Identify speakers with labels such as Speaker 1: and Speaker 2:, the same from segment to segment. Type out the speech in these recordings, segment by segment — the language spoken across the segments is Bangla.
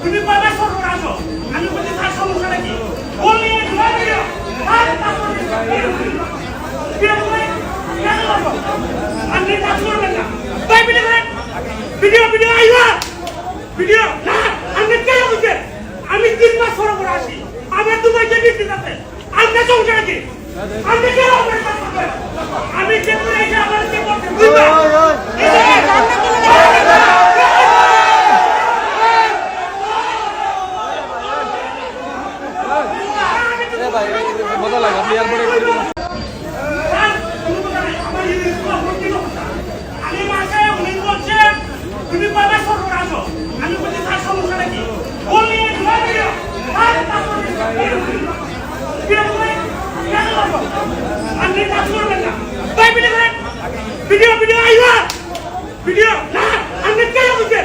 Speaker 1: তুমি কয়বার সরব আসো আমি বলছি তার সমস্যা নাকি বললি ভিডিও আর তারপর আপনি কাজ করবেন না তাই ভিডিও ভিডিও আইবা ভিডিও না আমি কেন বুঝে আমি 3 মাস সরব আসি আমার দুবাই যে ডিউটি আছে আপনি সমস্যা নাকি আপনি কেন আমি যে করে এসে আমার যে করতে বুঝবা
Speaker 2: মজা লাগে আপনি এয়ারপোর্টে করে দিন
Speaker 1: আমি মাসে উনি বলছে তুমি কয়বার সরব আসো আমি বলছি তার সমস্যা নাকি বললি ভিডিও আর তারপর আপনি কাজ করবেন না তাই ভিডিও ভিডিও আইবা ভিডিও না আমি কেন বুঝে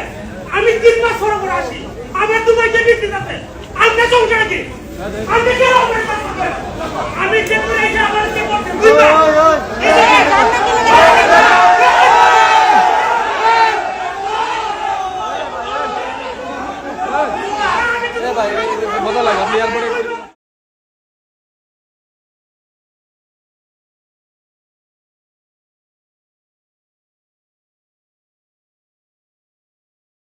Speaker 1: আমি 3 মাস সরব আসি আমার দুবাই যে ডিউটি আছে আপনি সমস্যা নাকি আপনি কেন আমি যে করে এসে আমার যে করতে বুঝবা
Speaker 2: মজা লাগে আপনি এয়ারপোর্টে